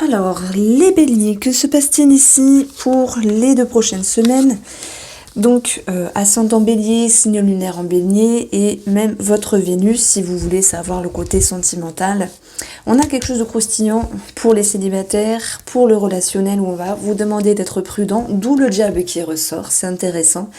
Alors, les béliers, que se passe-t-il ici pour les 2 prochaines semaines? Donc, ascendant bélier, signe lunaire en bélier, et même votre Vénus, si vous voulez savoir le côté sentimental. On a quelque chose de croustillant pour les célibataires, pour le relationnel, où on va vous demander d'être prudent, d'où le diable qui ressort, c'est intéressant.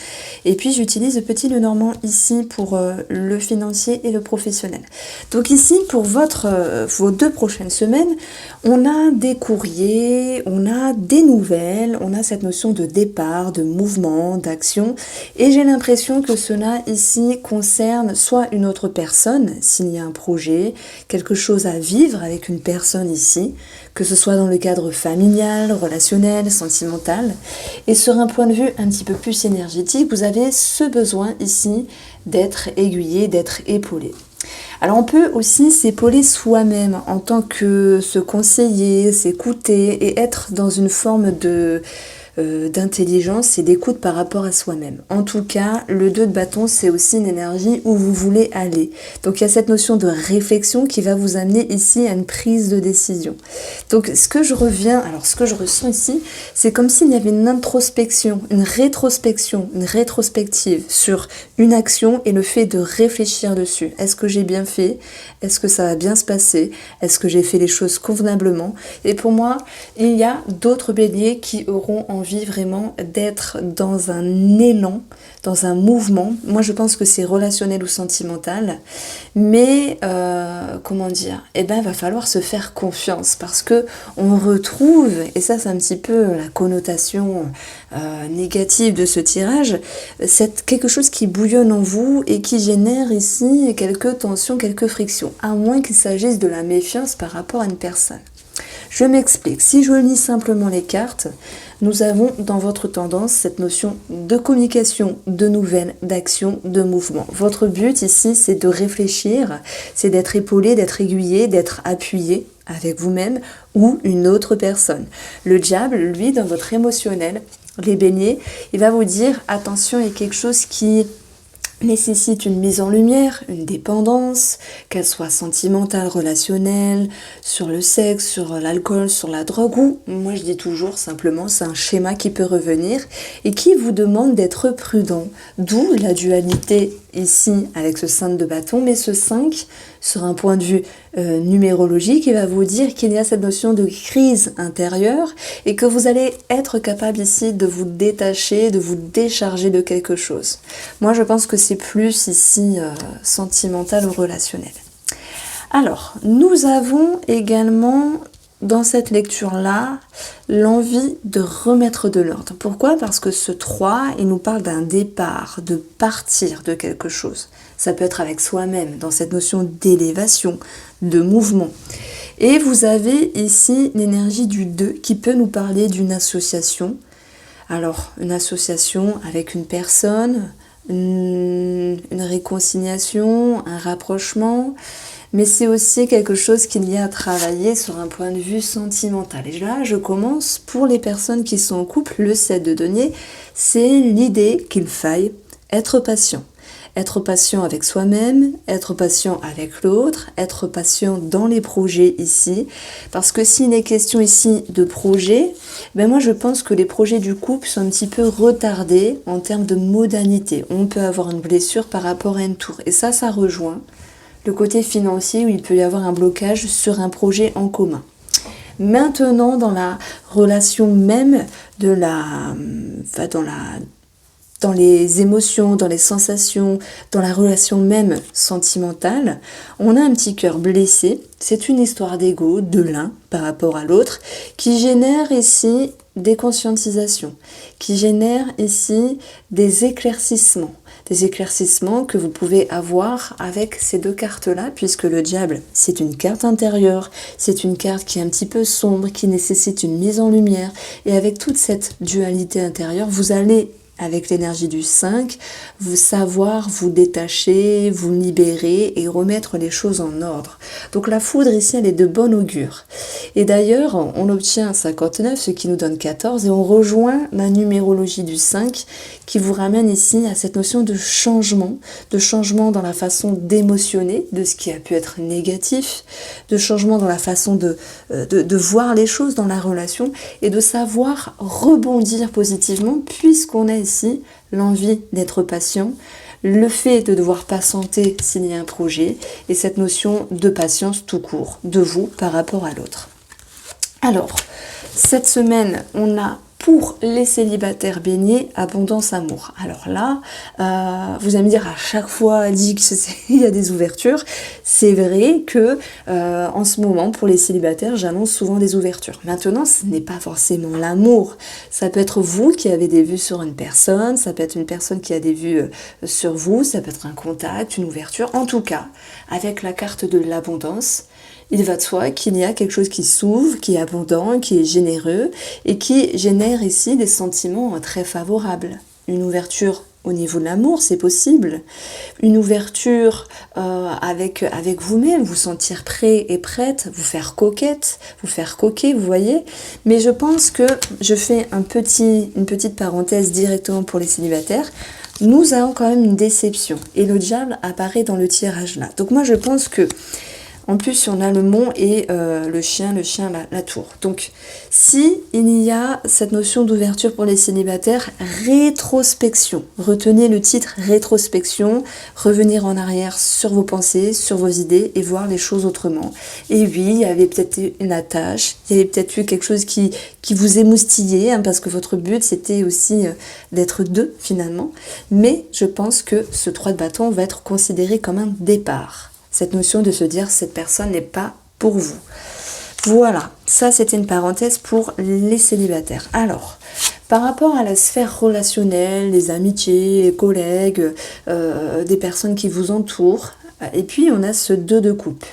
Et puis, j'utilise le petit Lenormand ici pour le financier et le professionnel. Donc ici, pour vos 2 prochaines semaines, on a des courriers, on a des nouvelles, on a cette notion de départ, de mouvement, d'action, et j'ai l'impression que cela ici concerne soit une autre personne, s'il y a un projet, quelque chose à vivre avec une personne ici, que ce soit dans le cadre familial, relationnel, sentimental, et sur un point de vue un petit peu plus énergétique, vous avez ce besoin ici d'être aiguillé, d'être épaulé. Alors on peut aussi s'épauler soi-même en tant que se conseiller, s'écouter et être dans une forme d'intelligence et d'écoute par rapport à soi-même. En tout cas, le 2 de bâton, c'est aussi une énergie où vous voulez aller. Donc il y a cette notion de réflexion qui va vous amener ici à une prise de décision. Donc ce que je ressens ici, c'est comme s'il y avait une introspection, une rétrospective sur une action et le fait de réfléchir dessus. Est-ce que j'ai bien fait? Est-ce que ça va bien se passer? Est-ce que j'ai fait les choses convenablement? Et pour moi, il y a d'autres béliers qui auront envie vraiment d'être dans un élan, dans un mouvement. Moi, je pense que c'est relationnel ou sentimental, mais il va falloir se faire confiance parce que on retrouve, et ça c'est un petit peu la connotation négative de ce tirage, c'est quelque chose qui bouillonne en vous et qui génère ici quelques tensions, quelques frictions, à moins qu'il s'agisse de la méfiance par rapport à une personne. Je m'explique. Si je lis simplement les cartes, nous avons dans votre tendance cette notion de communication, de nouvelles, d'action, de mouvement. Votre but ici, c'est de réfléchir, c'est d'être épaulé, d'être aiguillé, d'être appuyé avec vous-même ou une autre personne. Le diable, lui, dans votre émotionnel, les béliers, il va vous dire attention, il y a quelque chose qui nécessite une mise en lumière, une dépendance, qu'elle soit sentimentale, relationnelle, sur le sexe, sur l'alcool, sur la drogue, ou moi je dis toujours simplement c'est un schéma qui peut revenir et qui vous demande d'être prudent, d'où la dualité ici avec ce 5 de bâton, mais ce 5 sur un point de vue numérologique, il va vous dire qu'il y a cette notion de crise intérieure et que vous allez être capable ici de vous détacher, de vous décharger de quelque chose. Moi je pense que c'est plus ici sentimental ou relationnel. Alors, nous avons également dans cette lecture-là l'envie de remettre de l'ordre. Pourquoi? Parce que ce 3, il nous parle d'un départ, de partir de quelque chose. Ça peut être avec soi-même, dans cette notion d'élévation, de mouvement. Et vous avez ici l'énergie du 2 qui peut nous parler d'une association. Alors, une association avec une personne, une réconciliation, un rapprochement, mais c'est aussi quelque chose qu'il y a à travailler sur un point de vue sentimental. Et là, je commence pour les personnes qui sont en couple, le 7 de denier, c'est l'idée qu'il faille être patient. Être patient avec soi-même, être patient avec l'autre, être patient dans les projets ici. Parce que s'il est question ici de projets, moi je pense que les projets du couple sont un petit peu retardés en termes de modernité. On peut avoir une blessure par rapport à une tour. Et ça rejoint le côté financier où il peut y avoir un blocage sur un projet en commun. Maintenant, dans la relation même dans les émotions, dans les sensations, dans la relation même sentimentale, on a un petit cœur blessé. C'est une histoire d'ego de l'un par rapport à l'autre qui génère ici des conscientisations, qui génère ici des éclaircissements que vous pouvez avoir avec ces 2 cartes-là, puisque le diable, c'est une carte intérieure, c'est une carte qui est un petit peu sombre, qui nécessite une mise en lumière, et avec toute cette dualité intérieure, vous allez avec l'énergie du 5, vous savoir vous détacher, vous libérer et remettre les choses en ordre. Donc la foudre ici, elle est de bon augure. Et d'ailleurs, on obtient 59, ce qui nous donne 14, et on rejoint la numérologie du 5 qui vous ramène ici à cette notion de changement dans la façon d'émotionner de ce qui a pu être négatif, de changement dans la façon de voir les choses dans la relation et de savoir rebondir positivement puisqu'on a ici l'envie d'être patient, le fait de devoir patienter s'il y a un projet et cette notion de patience tout court de vous par rapport à l'autre. Alors, cette semaine, on a pour les célibataires bénis, abondance amour. Alors là, vous allez me dire à chaque fois dit qu'il y a des ouvertures. C'est vrai que en ce moment, pour les célibataires, j'annonce souvent des ouvertures. Maintenant, ce n'est pas forcément l'amour. Ça peut être vous qui avez des vues sur une personne, ça peut être une personne qui a des vues sur vous, ça peut être un contact, une ouverture. En tout cas, avec la carte de l'abondance, il va de soi qu'il y a quelque chose qui s'ouvre, qui est abondant, qui est généreux et qui génère ici des sentiments très favorables. Une ouverture au niveau de l'amour, c'est possible. Une ouverture avec vous-même, vous sentir prêt et prête, vous faire coquette, vous faire coquet, vous voyez. Mais je pense que je fais une petite parenthèse directement pour les célibataires. Nous avons quand même une déception et le diable apparaît dans le tirage là. Donc moi je pense que en plus, on a le mont et le chien, la tour. Donc, si il y a cette notion d'ouverture pour les célibataires, rétrospection. Retenez le titre rétrospection, revenir en arrière sur vos pensées, sur vos idées et voir les choses autrement. Et oui, il y avait peut-être eu une attache, il y avait peut-être eu quelque chose qui vous émoustillait, hein, parce que votre but, c'était aussi d'être deux, finalement. Mais je pense que ce 3 de bâton va être considéré comme un départ. Cette notion de se dire cette personne n'est pas pour vous. Voilà, ça c'était une parenthèse pour les célibataires. Alors, par rapport à la sphère relationnelle, les amitiés, les collègues, des personnes qui vous entourent, et puis on a ce 2 de coupe.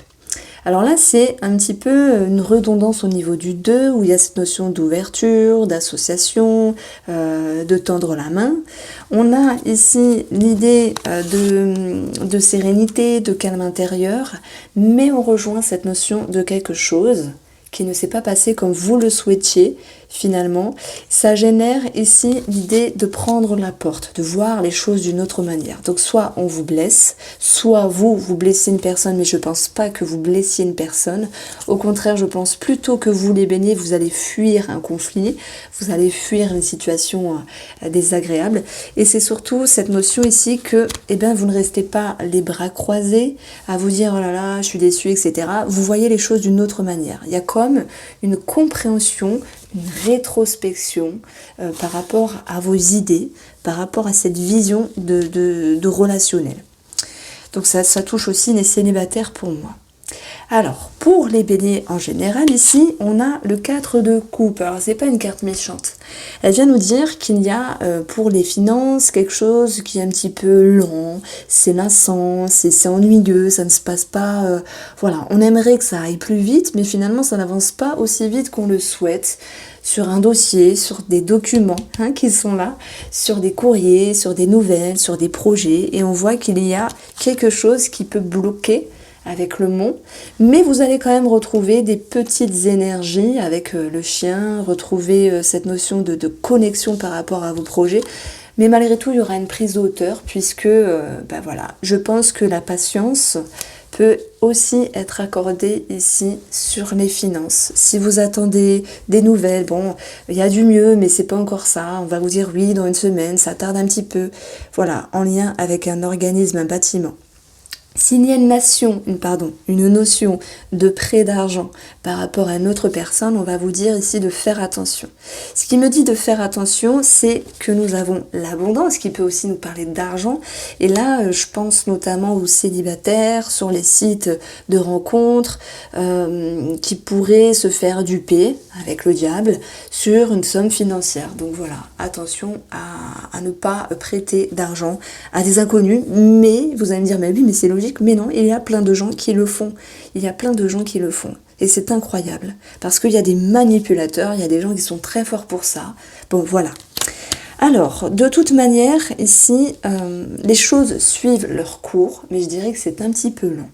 Alors là, c'est un petit peu une redondance au niveau du 2, où il y a cette notion d'ouverture, d'association, de tendre la main. On a ici l'idée de sérénité, de calme intérieur, mais on rejoint cette notion de quelque chose qui ne s'est pas passé comme vous le souhaitiez, finalement. Ça génère ici l'idée de prendre la porte, de voir les choses d'une autre manière. Donc soit on vous blesse, soit vous blessez une personne, mais je pense pas que vous blessiez une personne. Au contraire, je pense plutôt que vous les baignez, vous allez fuir un conflit, vous allez fuir une situation désagréable. Et c'est surtout cette notion ici que, vous ne restez pas les bras croisés à vous dire oh là là, je suis déçue, etc. Vous voyez les choses d'une autre manière. Il y a comme une compréhension, une rétrospection par rapport à vos idées, par rapport à cette vision de relationnel. Donc ça touche aussi les célibataires pour moi. Alors, pour les béliers en général, ici, on a le 4 de coupe. Alors, c'est pas une carte méchante. Elle vient nous dire qu'il y a, pour les finances, quelque chose qui est un petit peu lent, c'est lassant, c'est ennuyeux, ça ne se passe pas... voilà, on aimerait que ça aille plus vite, mais finalement, ça n'avance pas aussi vite qu'on le souhaite. Sur un dossier, sur des documents qui sont là, sur des courriers, sur des nouvelles, sur des projets, et on voit qu'il y a quelque chose qui peut bloquer avec le mont, mais vous allez quand même retrouver des petites énergies avec le chien, retrouver cette notion de connexion par rapport à vos projets, mais malgré tout il y aura une prise de hauteur puisque voilà, je pense que la patience peut aussi être accordée ici sur les finances. Si vous attendez des nouvelles, bon, il y a du mieux, mais c'est pas encore ça, on va vous dire oui dans une semaine, ça tarde un petit peu, voilà, en lien avec un organisme, un bâtiment. S'il y a une notion de prêt d'argent par rapport à une autre personne, on va vous dire ici de faire attention. Ce qui me dit de faire attention, c'est que nous avons l'abondance, qui peut aussi nous parler d'argent. Et là, je pense notamment aux célibataires sur les sites de rencontres qui pourraient se faire duper avec le diable sur une somme financière. Donc voilà, attention à ne pas prêter d'argent à des inconnus. Mais vous allez me dire, mais oui, mais c'est logique. Mais non, il y a plein de gens qui le font. Et c'est incroyable. Parce qu'il y a des manipulateurs, il y a des gens qui sont très forts pour ça. Bon, voilà. Alors, de toute manière, ici, les choses suivent leur cours, mais je dirais que c'est un petit peu long.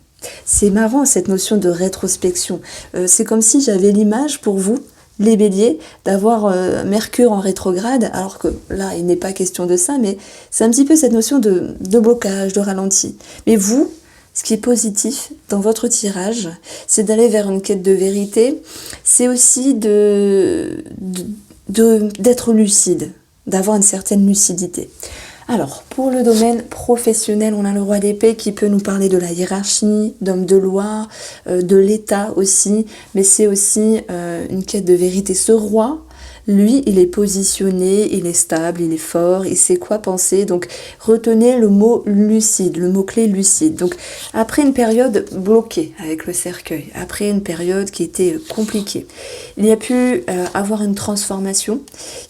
C'est marrant cette notion de rétrospection. C'est comme si j'avais l'image pour vous, les béliers, d'avoir Mercure en rétrograde, alors que là, il n'est pas question de ça, mais c'est un petit peu cette notion de blocage, de ralenti. Mais vous, ce qui est positif dans votre tirage, c'est d'aller vers une quête de vérité, c'est aussi d'être lucide, d'avoir une certaine lucidité. Alors, pour le domaine professionnel, on a le roi d'épée qui peut nous parler de la hiérarchie, d'homme de loi, de l'État aussi, mais c'est aussi une quête de vérité. Ce roi, lui, il est positionné, il est stable, il est fort, il sait quoi penser. Donc, retenez le mot lucide, le mot-clé lucide. Donc, après une période bloquée avec le cercueil, après une période qui était compliquée, il y a pu avoir une transformation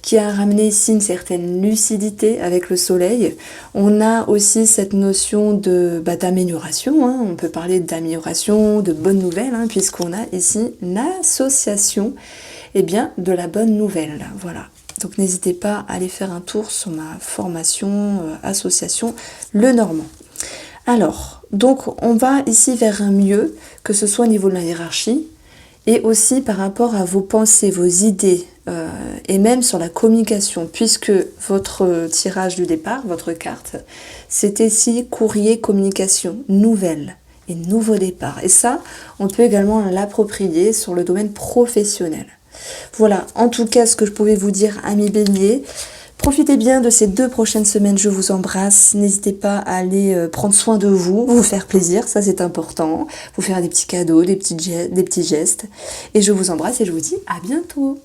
qui a ramené ici une certaine lucidité avec le soleil. On a aussi cette notion d'amélioration, hein. On peut parler d'amélioration, de bonnes nouvelles, hein, puisqu'on a ici l'association de la bonne nouvelle. Voilà. Donc n'hésitez pas à aller faire un tour sur ma formation association Le Normand. Alors, donc on va ici vers un mieux, que ce soit au niveau de la hiérarchie, et aussi par rapport à vos pensées, vos idées, et même sur la communication, puisque votre tirage du départ, votre carte, c'est ici courrier, communication, nouvelle et nouveau départ. Et ça, on peut également l'approprier sur le domaine professionnel. Voilà, en tout cas, ce que je pouvais vous dire, amis béliers. Profitez bien de ces 2 prochaines semaines, je vous embrasse. N'hésitez pas à aller prendre soin de vous, vous faire plaisir, ça c'est important. Vous faire des petits cadeaux, des petits gestes. Et je vous embrasse et je vous dis à bientôt.